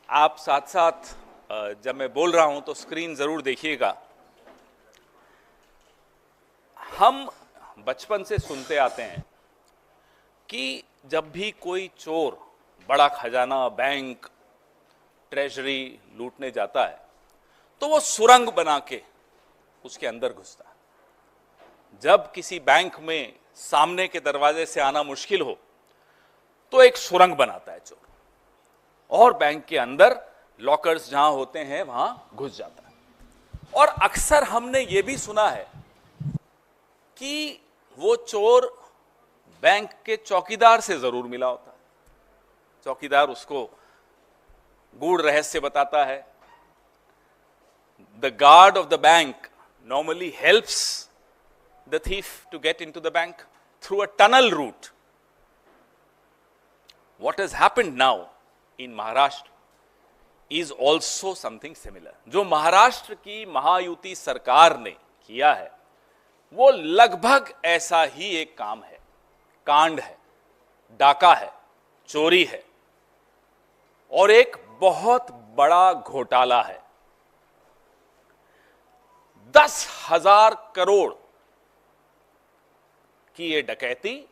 आप साथ साथ जब मैं बोल रहा हूं तो स्क्रीन जरूर देखिएगा। हम बचपन से सुनते आते हैं कि जब भी कोई चोर बड़ा खजाना, बैंक, ट्रेजरी लूटने जाता है तो वो सुरंग बना के उसके अंदर घुसता है। जब किसी बैंक में सामने के दरवाजे से आना मुश्किल हो तो एक सुरंग बनाता है चोर, और बैंक के अंदर लॉकर्स जहां होते हैं वहां घुस जाता है। और अक्सर हमने ये भी सुना है कि वो चोर बैंक के चौकीदार से जरूर मिला होता है। चौकीदार उसको गूढ़ रहस्य बताता है। The guard of the bank normally helps the thief to get into the bank through a tunnel route. What has happened now in Maharashtra is also something similar. जो महाराष्ट्र की महायुति सरकार ने किया है वो लगभग ऐसा ही एक काम है, कांड है, डाका है, चोरी है और एक बहुत बड़ा घोटाला है। 10,000 करोड़ की ये डकैती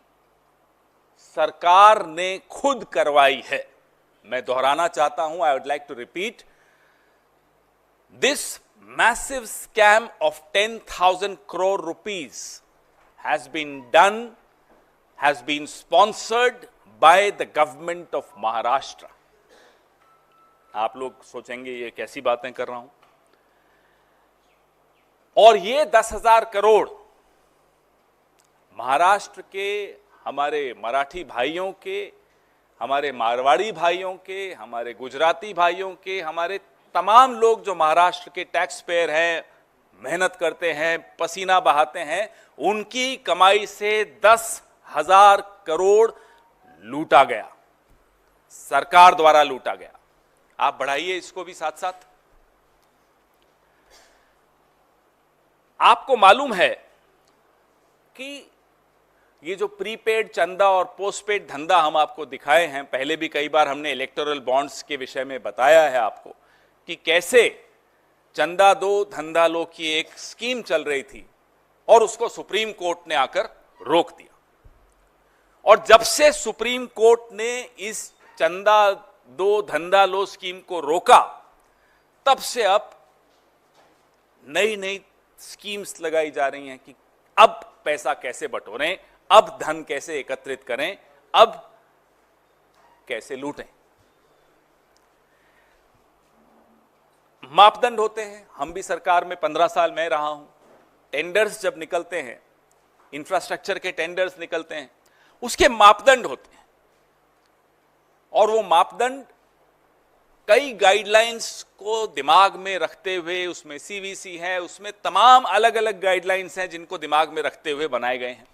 सरकार ने खुद करवाई है। मैं दोहराना चाहता हूं, I would like to repeat, this massive scam of 10,000 crore rupees has been sponsored by the government of Maharashtra. आप लोग सोचेंगे ये कैसी बातें कर रहा हूं, और ये 10,000 करोड़ महाराष्ट्र के हमारे मराठी भाइयों के, हमारे मारवाड़ी भाइयों के, हमारे गुजराती भाइयों के, हमारे तमाम लोग जो महाराष्ट्र के टैक्स पेयर हैं, मेहनत करते हैं, पसीना बहाते हैं, उनकी कमाई से 10,000 करोड़ लूटा गया, सरकार द्वारा लूटा गया। आप बढ़ाइए इसको भी साथ साथ। आपको मालूम है कि ये जो प्रीपेड चंदा और पोस्टपेड धंधा हम आपको दिखाए हैं, पहले भी कई बार हमने इलेक्टोरल बॉन्ड्स के विषय में बताया है आपको कि कैसे चंदा दो धंधा लो की एक स्कीम चल रही थी और उसको सुप्रीम कोर्ट ने आकर रोक दिया। और जब से सुप्रीम कोर्ट ने इस चंदा दो धंधा लो स्कीम को रोका, तब से अब नई नई स्कीम्स लगाई जा रही हैं कि अब पैसा कैसे बटोरें, अब धन कैसे एकत्रित करें, अब कैसे लूटें। मापदंड होते हैं। हम भी सरकार में 15 साल मैं रहा हूं। टेंडर्स जब निकलते हैं, इंफ्रास्ट्रक्चर के टेंडर्स निकलते हैं, उसके मापदंड होते हैं, और वो मापदंड कई गाइडलाइंस को दिमाग में रखते हुए, उसमें सीवीसी है, उसमें तमाम अलग अलग गाइडलाइंस हैं जिनको दिमाग में रखते हुए बनाए गए हैं।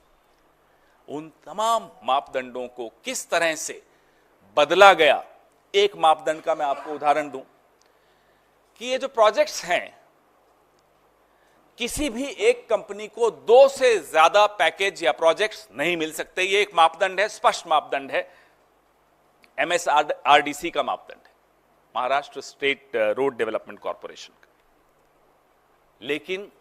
उन तमाम मापदंडों को किस तरह से बदला गया, एक मापदंड का मैं आपको उदाहरण दूं कि ये जो प्रोजेक्ट्स हैं, किसी भी एक कंपनी को 2 से ज्यादा पैकेज या प्रोजेक्ट्स नहीं मिल सकते। ये एक मापदंड है, स्पष्ट मापदंड है, MSRDC का मापदंड है, Maharashtra state road development corporation का। लेकिन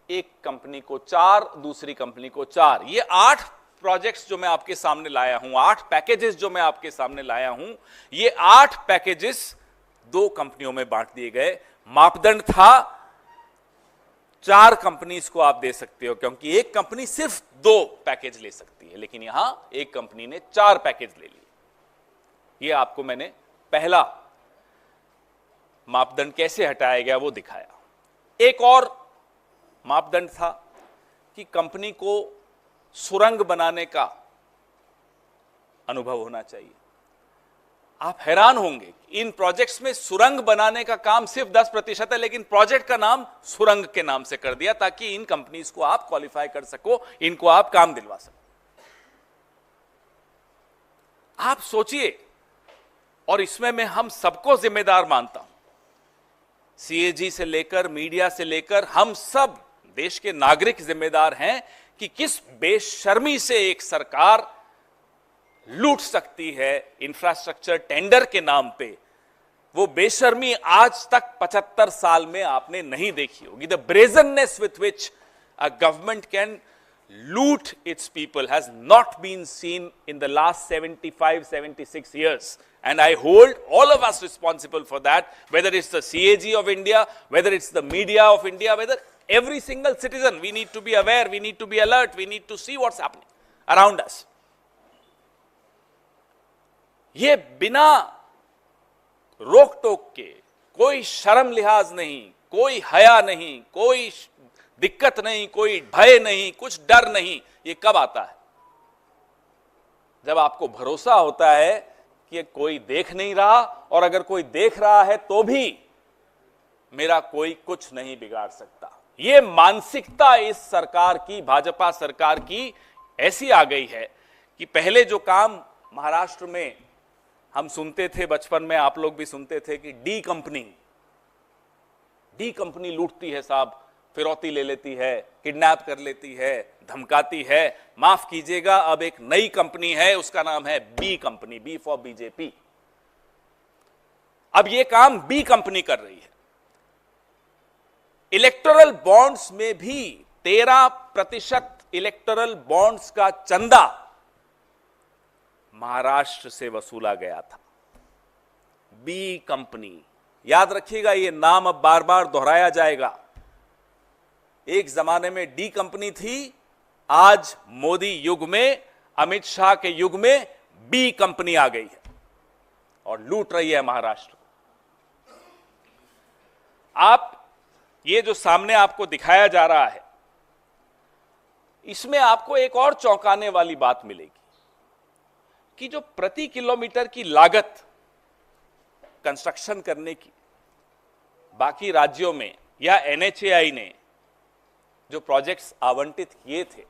एक कंपनी को 4, दूसरी कंपनी को 4, ये 8 प्रोजेक्ट्स जो मैं आपके सामने लाया हूं, 8 पैकेजेस जो मैं आपके सामने लाया हूं, ये 8 पैकेजेस 2 कंपनियों में बांट दिए गए। मापदंड था 4 कंपनीज को आप दे सकते हो, क्योंकि एक कंपनी सिर्फ 2 पैकेज ले सकती है, लेकिन यहां एक कंपनी ने 4 पैकेज ले लिए। ये आपको मैंने पहला मापदंड कैसे हटाया गया वो दिखाया। एक और मापदंड था कि कंपनी को सुरंग बनाने का अनुभव होना चाहिए। आप हैरान होंगे, इन प्रोजेक्ट्स में सुरंग बनाने का काम सिर्फ 10% है, लेकिन प्रोजेक्ट का नाम सुरंग के नाम से कर दिया ताकि इन कंपनीज को आप क्वालिफाई कर सको, इनको आप काम दिलवा सको। आप सोचिए, और इसमें मैं हम सबको जिम्मेदार मानता हूं, सीएजी से लेकर मीडिया से लेकर हम सब देश के नागरिक जिम्मेदार हैं कि किस बेशर्मी से एक सरकार लूट सकती है इंफ्रास्ट्रक्चर टेंडर के नाम पे वो बेशर्मी आज तक 75 साल में आपने नहीं देखी होगी। The brazenness with which a government can loot its people has not been seen in the last 75-76 years, and I hold all of us responsible for that, whether it's the CAG of India, whether it's the media of India, whether every single citizen. We need to be aware, we need to be alert, we need to see what's happening around us. ये बिना रोक टोक के, कोई शर्म लिहाज नहीं, कोई हया नहीं, कोई दिक्कत नहीं, कोई भय नहीं, कुछ डर नहीं, ये कब आता है? जब आपको भरोसा होता है कि कोई देख नहीं रहा, और अगर कोई देख रहा है तो भी मेरा कोई कुछ नहीं बिगाड़ सकता। ये मानसिकता इस सरकार की, भाजपा सरकार की ऐसी आ गई है कि पहले जो काम महाराष्ट्र में हम सुनते थे, बचपन में आप लोग भी सुनते थे कि डी कंपनी लूटती है साहब, फिरौती ले लेती है, किडनैप कर लेती है, धमकाती है। माफ कीजिएगा, अब एक नई कंपनी है, उसका नाम है B company, B for BJP. अब यह काम बी कंपनी कर रही है। इलेक्टोरल बॉन्ड्स में भी 13% इलेक्टोरल बॉन्ड्स का चंदा महाराष्ट्र से वसूला गया था। बी कंपनी, याद रखिएगा, यह नाम अब बार बार दोहराया जाएगा। एक जमाने में डी कंपनी थी, आज मोदी युग में, अमित शाह के युग में बी कंपनी आ गई है और लूट रही है महाराष्ट्र को। आप ये जो सामने आपको दिखाया जा रहा है, इसमें आपको एक और चौंकाने वाली बात मिलेगी कि जो प्रति किलोमीटर की लागत कंस्ट्रक्शन करने की बाकी राज्यों में या एनएचएआई ने जो प्रोजेक्ट्स आवंटित किए थे,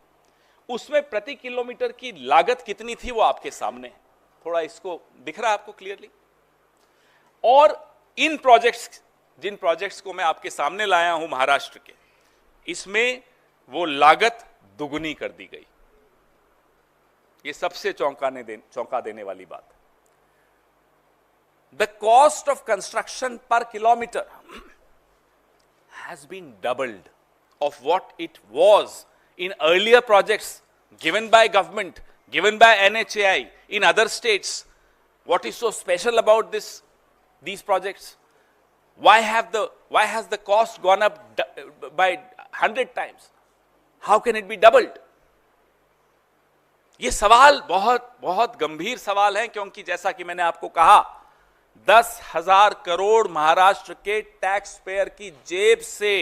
उसमें प्रति किलोमीटर की लागत कितनी थी वो आपके सामने है। थोड़ा इसको दिख रहा है आपको क्लियरली? और इन प्रोजेक्ट्स, जिन प्रोजेक्ट्स को मैं आपके सामने लाया हूं महाराष्ट्र के, इसमें वो लागत दुगुनी कर दी गई। ये सबसे चौंका देने वाली बात है। The cost of construction per kilometre has been doubled of what it was in earlier projects given by government, given by NHAI in other states. What is so special about these projects? Why has the cost gone up by 100 times? How can it be doubled? ये सवाल बहुत बहुत गंभीर सवाल है, क्योंकि जैसा कि मैंने आपको कहा, 10,000 करोड़ महाराष्ट्र के टैक्स पेयर की जेब से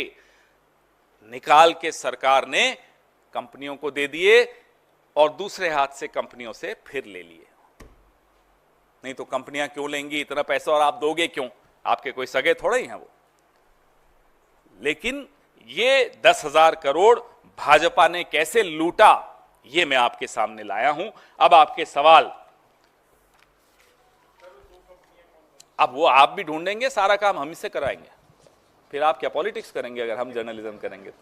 निकाल के सरकार ने कंपनियों को दे दिए और दूसरे हाथ से कंपनियों से फिर ले लिए। नहीं तो कंपनियां क्यों लेंगी इतना पैसा, और आप दोगे क्यों? आपके कोई सगे थोड़े ही हैं वो। लेकिन ये 10,000 करोड़ भाजपा ने कैसे लूटा, ये मैं आपके सामने लाया हूं। अब आपके सवाल, अब वो आप भी ढूंढेंगे, सारा काम हम ही से कराएंगे। फिर आप क्या पॉलिटिक्स करेंगे अगर हम जर्नलिज्म करेंगे तो?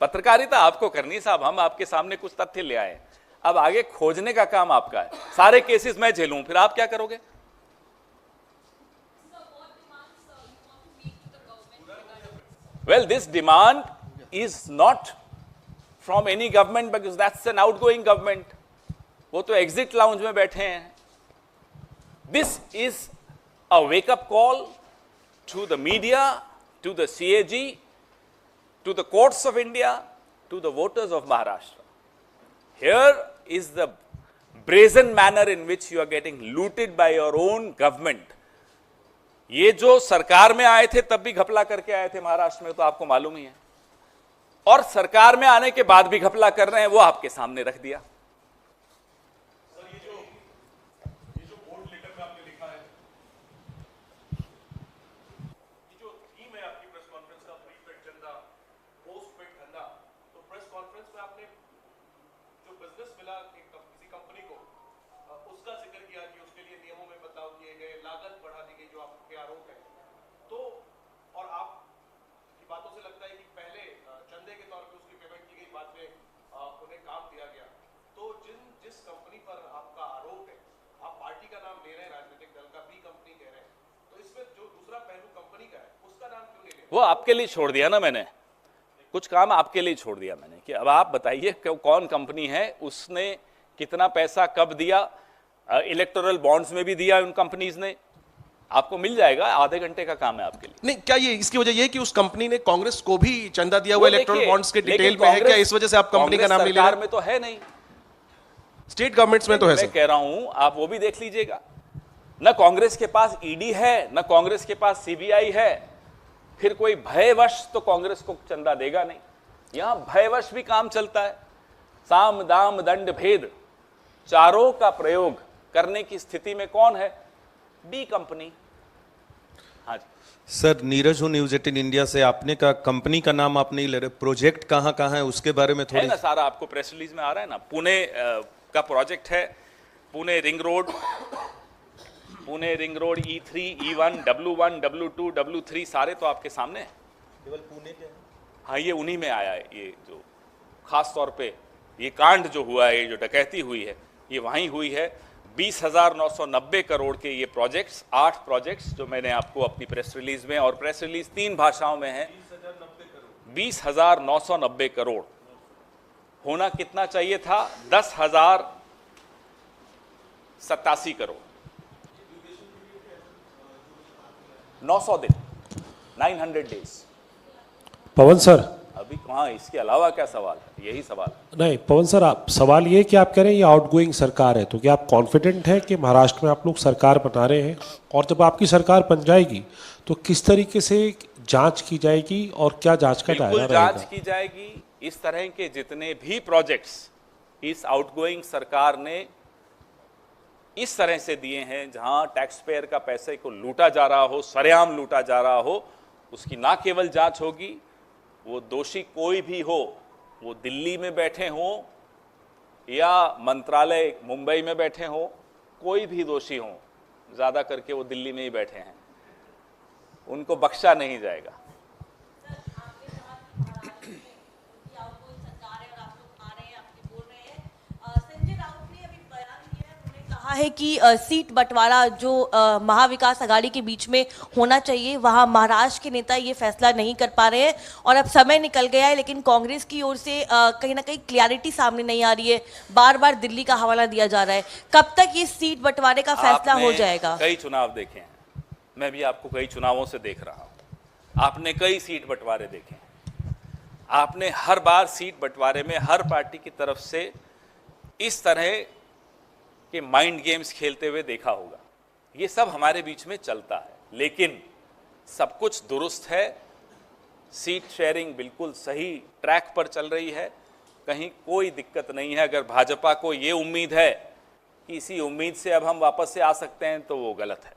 पत्रकारिता आपको करनी साहब, हम आपके सामने कुछ तथ्य ले आए, अब आगे खोजने का काम आपका है। सारे केसेस मैं झेलूं, फिर आप क्या करोगे? Well, this demand is not from any government, because that's an outgoing government. वो तो एग्जिट लाउंज में बैठे हैं। This is a wake up call to the media, to the CAG, to the courts of India, to the voters of Maharashtra. Here is the brazen manner in which you are getting looted by your own government. ये जो सरकार में आए थे तब भी घपला करके आए थे महाराष्ट्र में, तो आपको मालूम ही है, और सरकार में आने के बाद भी घपला कर रहे हैं, वो आपके सामने रख दिया। वो आपके लिए छोड़ दिया ना मैंने, कुछ काम आपके लिए छोड़ दिया मैंने कि अब आप बताइए कौन कंपनी है, उसने कितना पैसा कब दिया, इलेक्टोरल बॉन्ड्स में भी दिया उन कंपनीज ने, आपको मिल जाएगा, आधे घंटे का काम है आपके लिए। नहीं, क्या ये इसकी वजह ये है कि उस कंपनी ने कांग्रेस को भी चंदा दिया हुआ इलेक्टोरल बॉन्ड्स के डिटेल में है क्या, इस वजह से आप कंपनी का नाम नहीं ले रहे? सरकार में तो है नहीं, स्टेट गवर्नमेंट्स में तो है। मैं कह रहा हूं आप वो भी देख लीजिएगा, न कांग्रेस के पास ईडी है, न कांग्रेस के पास सीबीआई है, फिर कोई भयवश तो कांग्रेस को चंदा देगा नहीं। यहां भयवश भी काम चलता है, साम दाम दंड भेद चारों का प्रयोग करने की स्थिति में कौन है? B company. हाँ जी सर, नीरज हूँ न्यूज 18 इंडिया से। आपने कहा कंपनी का नाम आप नहीं ले रहे, प्रोजेक्ट कहाँ कहाँ है उसके बारे में थोड़ी है ना, सारा आपको प्रेस रिलीज में आ रहा है ना। पुणे का प्रोजेक्ट है, Pune ring road, Pune ring road E3, E1, W1, W2, W3 सारे तो आपके सामने हैं। केवल पुणे के? हाँ, ये उन्हीं में आया है। ये जो खास तौर पे ये कांड जो हुआ है, ये जो डकैती हुई है, ये वहीं हुई है। 20,990 करोड़ के ये प्रोजेक्ट्स, 8 प्रोजेक्ट्स जो मैंने आपको अपनी प्रेस रिलीज में, और प्रेस रिलीज 3 भाषाओं में है। 20,990 करोड़ होना कितना चाहिए था? 10,087 करोड़। 900 दिन, 900 डेज। पवन सर, अभी कहाँ, इसके अलावा क्या सवाल है? यही सवाल है। नहीं पवन सर, आप सवाल ये कि आप कह रहे हैं ये आउटगोइंग सरकार है, तो क्या आप कॉन्फिडेंट हैं कि महाराष्ट्र में आप लोग सरकार बना रहे हैं, और जब आपकी सरकार बन जाएगी तो किस तरीके से जांच की जाएगी और क्या जांच का दायरा रहेगा? जांच की जाएगी। इस तरह के जितने भी प्रोजेक्ट्स इस आउटगोइंग सरकार ने इस तरह से दिए हैं, जहां टैक्स पेयर का पैसे को लूटा जा रहा हो, सरेआम लूटा जा रहा हो, उसकी ना केवल जांच होगी, वो दोषी कोई भी हो, वो दिल्ली में बैठे हों या मंत्रालय मुंबई में बैठे हों, कोई भी दोषी हो, ज़्यादा करके वो दिल्ली में ही बैठे हैं, उनको बख्शा नहीं जाएगा। है कि सीट बंटवारा जो महाविकास आघाड़ी के बीच में होना चाहिए, वहां महाराष्ट्र के नेता ये फैसला नहीं कर पा रहे हैं, और अब समय निकल गया है, लेकिन कांग्रेस की ओर से कहीं ना कहीं क्लैरिटी सामने नहीं आ रही है, बार बार दिल्ली का हवाला दिया जा रहा है। कब तक ये सीट बंटवारे का फैसला हो जाएगा? कई चुनाव देखे हैं, मैं भी आपको कई चुनावों से देख रहा हूं, आपने कई सीट बंटवारे देखे हैं, आपने हर बार सीट बंटवारे में हर पार्टी की तरफ से इस तरह कि माइंड गेम्स खेलते हुए देखा होगा। ये सब हमारे बीच में चलता है, लेकिन सब कुछ दुरुस्त है, सीट शेयरिंग बिल्कुल सही ट्रैक पर चल रही है, कहीं कोई दिक्कत नहीं है। अगर भाजपा को ये उम्मीद है कि इसी उम्मीद से अब हम वापस से आ सकते हैं, तो वो गलत है।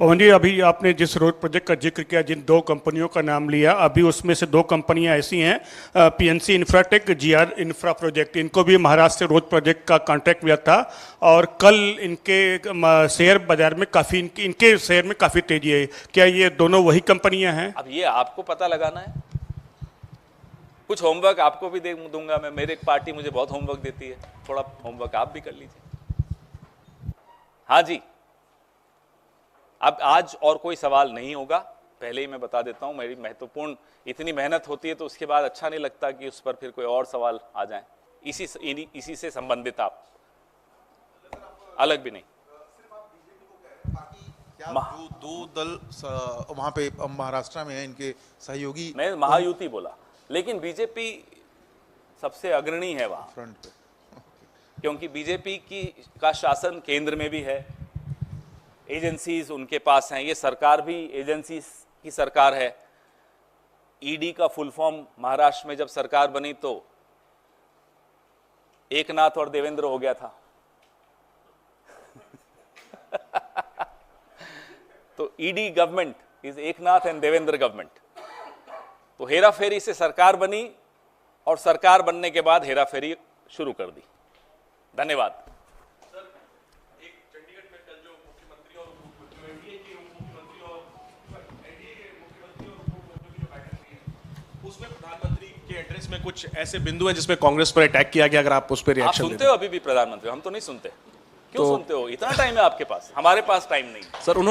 पवन जी, अभी आपने जिस रोड प्रोजेक्ट का जिक्र किया, जिन 2 कंपनियों का नाम लिया, अभी उसमें से 2 कंपनियां ऐसी हैं, PNC Infratech, GR infra project, इनको भी महाराष्ट्र से रोड प्रोजेक्ट का कॉन्ट्रैक्ट मिला था, और कल इनके शेयर बाजार में काफ़ी इनके शेयर में काफ़ी तेजी है। क्या ये दोनों वही कंपनियां हैं? अब ये आपको पता लगाना है, कुछ होमवर्क आपको भी दे दूंगा मैं, मेरी पार्टी मुझे बहुत होमवर्क देती है, थोड़ा होमवर्क आप भी कर लीजिए। हाँ जी, अब आज और कोई सवाल नहीं होगा, पहले ही मैं बता देता हूं। मेरी महत्वपूर्ण इतनी मेहनत होती है तो उसके बाद अच्छा नहीं लगता कि उस पर फिर कोई और सवाल आ जाए, इसी से संबंधित आप अलग भी नहीं। जो 2 दल वहां पे महाराष्ट्र में है, इनके सहयोगी, मैं महायुति बोला, लेकिन बीजेपी सबसे अग्रणी है वहां फ्रंट पे, क्योंकि बीजेपी का शासन केंद्र में भी है, एजेंसीज उनके पास हैं, ये सरकार भी एजेंसीज की सरकार है। ईडी का फुल फॉर्म महाराष्ट्र में जब सरकार बनी तो एकनाथ और देवेंद्र हो गया था तो ED government is Eknath and Devendra government. तो हेरा फेरी से सरकार बनी, और सरकार बनने के बाद हेरा फेरी शुरू कर दी। धन्यवाद। उसमें प्रधानमंत्री के एड्रेस में कुछ ऐसे बिंदु हैं जिसमें कांग्रेस पर अटैक किया गया, अगर आप उस पर रिएक्शन सुनते हो? अभी भी प्रधानमंत्री हम तो नहीं सुनते। क्यों सुनते हो? इतना टाइम है आपके पास, हमारे पास टाइम नहीं। सर, उन्होंने